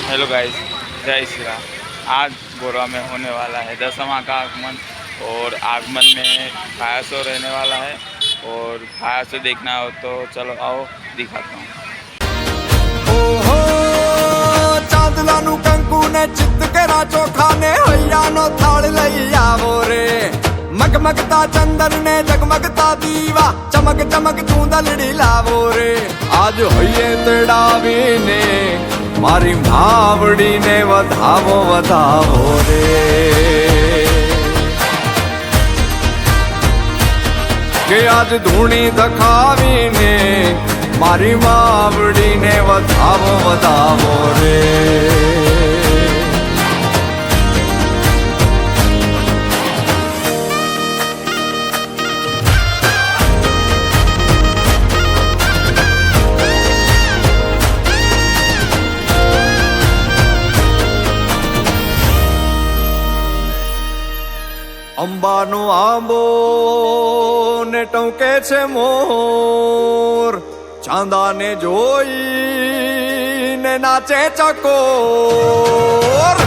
Hello guys, जय श्री राम। आज गोरवा में होने वाला है दशमा का आगमन और आगमन में फायर शो रहने वाला है और फायर शो देखना हो तो चलो आओ दिखाता हूँ। ओहो चांदलानु कंकु ने चित्त केरा चोखा ने हैया नो थाल लई आवो रे मगमगता चंदन ने जगमगता दीवा चमक चमक चूंदलड़ी लावो रे आज होइए तेड़ावी ने मारी भावड़ी ने वधावो वधावो रे के आज धूणी दखावी ने मारी मावड़ी ने वधावो वधावो रे અંબાનો આંબો ને ટંકે છે મોર ચાંદાને જોઈ ને નાચે ચકોર